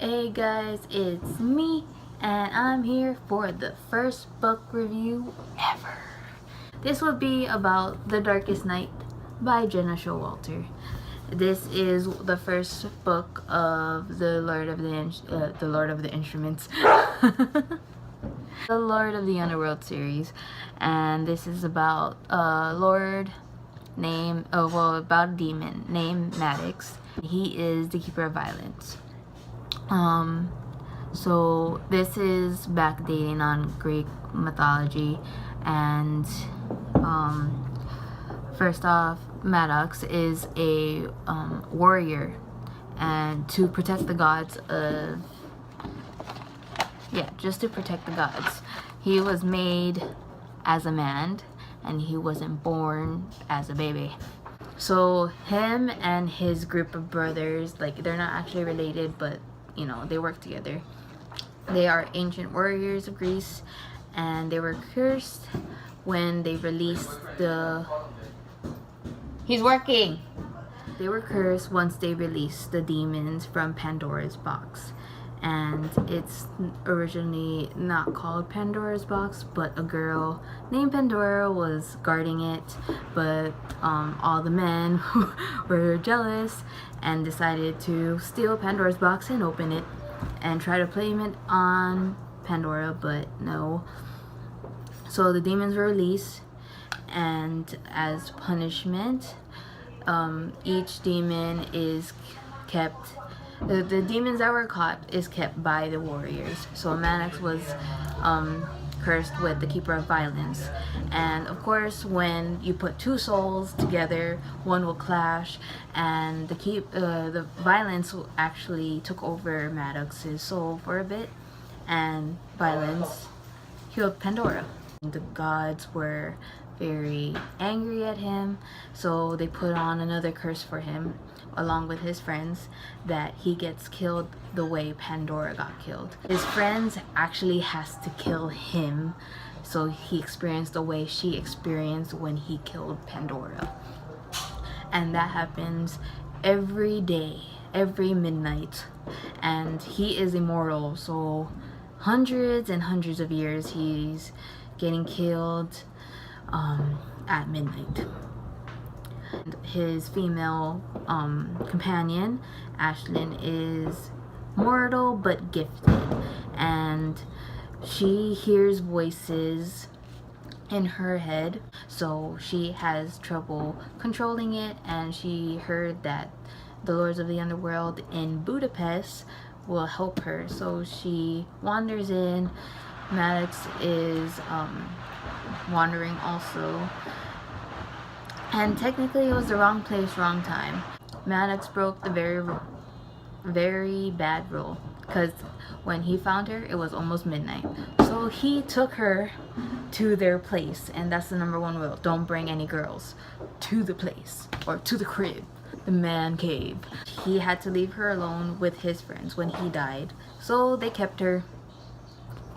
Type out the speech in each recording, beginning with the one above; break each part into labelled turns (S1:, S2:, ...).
S1: Hey guys, it's me, and I'm here for the first book review ever. This would be about The Darkest Night by Gena Showalter. This is the first book of the Lord of the Instruments, the Lord of the Underworld series, and this is about about a demon named Maddox. He is the keeper of violence. So this is backdating on Greek mythology, and first off, Maddox is a warrior, and to protect the gods just to protect the gods. He was made as a man, and he wasn't born as a baby. So him and his group of brothers, they're not actually related, but they work together. They are ancient warriors of Greece, and they were cursed when they released He's working! They were cursed once they released the demons from Pandora's box. And it's originally not called Pandora's box, but a girl named Pandora was guarding it, but all the men were jealous and decided to steal Pandora's box and open it and try to claim it on Pandora, but no. So the demons were released, and as punishment, each demon is kept. The demons that were caught is kept by the warriors. So Maddox was cursed with the keeper of violence, and of course when you put two souls together, one will clash, and the violence actually took over Maddox's soul for a bit, and violence killed Pandora. The gods were very angry at him, so they put on another curse for him along with his friends, that he gets killed the way Pandora got killed. His friends actually has to kill him, so he experienced the way she experienced when he killed Pandora. And that happens every day, every midnight, and he is immortal, so hundreds and hundreds of years he's getting killed at midnight. His female companion, Ashlyn, is mortal but gifted, and she hears voices in her head, so she has trouble controlling it, and she heard that the Lords of the Underworld in Budapest will help her, so she wanders in. Maddox is wandering also, and technically it was the wrong place, wrong time. Maddox broke the very bad rule, because when he found her, it was almost midnight. So he took her to their place, and that's the #1 rule. Don't bring any girls to the place, or to the crib, the man cave. He had to leave her alone with his friends when he died, so they kept her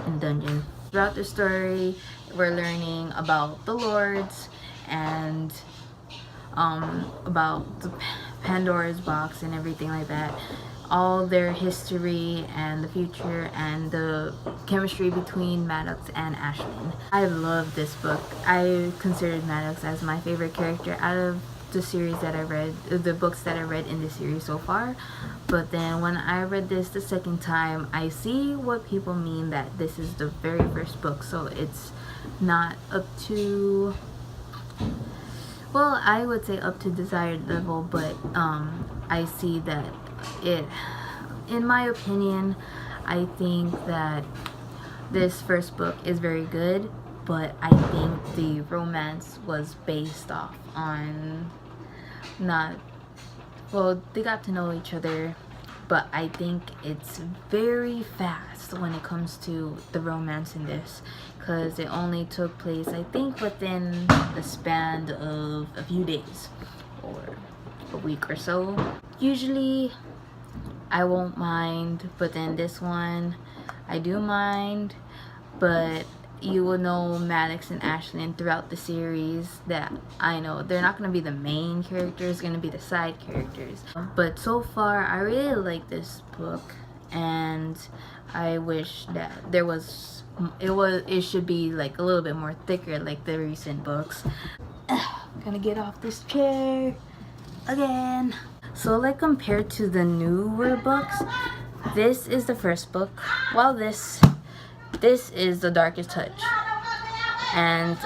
S1: in dungeon. Throughout the story, we're learning about the lords, and about the Pandora's box and everything like that, all their history and the future, and the chemistry between Maddox and Ashlyn. I love this book. I considered Maddox as my favorite character out of the series that I read, the books that I read in the series so far. But then when I read this the second time, I see what people mean that this is the very first book, so it's not up to, well, I would say up to desired level, but I see that in my opinion, I think that this first book is very good, but I think the romance was based off on they got to know each other, but I think it's very fast when it comes to the romance in this, because it only took place, I think, within the span of a few days or a week or so. Usually I won't mind, but then this one I do mind. But you will know Maddox and Ashlyn throughout the series, that I know they're not going to be the main characters, going to be the side characters. But so far I really like this book, and I wish that it should be like a little bit more thicker like the recent books. Gonna get off this chair again. So like compared to the newer books, this is the first book, while this is The Darkest Touch. And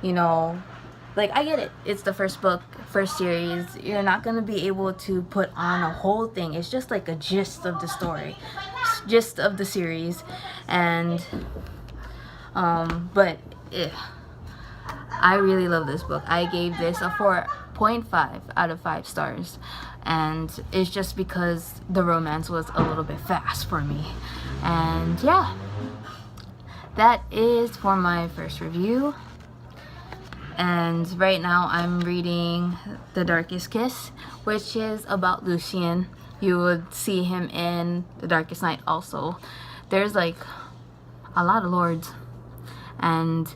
S1: you know, like, I get it, it's the first book, first series, you're not gonna be able to put on a whole thing. It's just like a gist of the story, gist of the series. And but I really love this book. I gave this a 4.5 out of 5 stars, and it's just because the romance was a little bit fast for me. And yeah, that is for my first review. And right now I'm reading The Darkest Kiss, which is about Lucian. You would see him in The Darkest Night also. There's like a lot of lords, and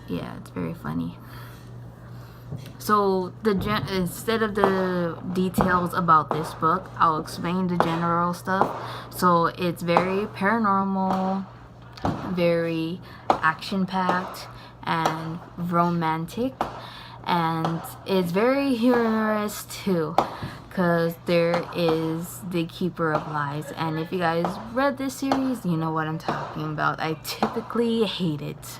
S1: yeah, it's very funny. So instead of the details about this book, I'll explain the general stuff. So it's very paranormal, very action-packed, and romantic, and it's very humorous too, because there is the Keeper of Lies, and if you guys read this series, you know what I'm talking about. I typically hate it.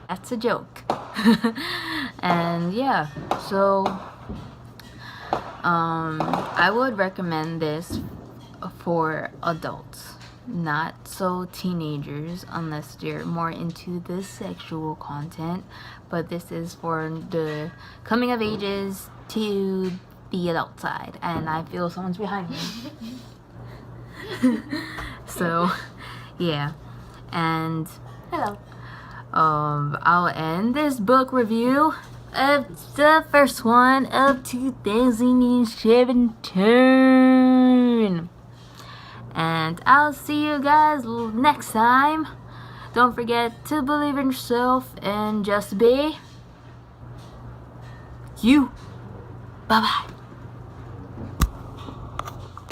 S1: That's a joke. And yeah, so I would recommend this for adults, not so teenagers, unless they're more into the sexual content. But this is for the coming of ages to the adult side. And I feel someone's behind me. So yeah, and hello. I'll end this book review of the first one of 2017. And I'll see you guys next time. Don't forget to believe in yourself and just be you. Bye-bye.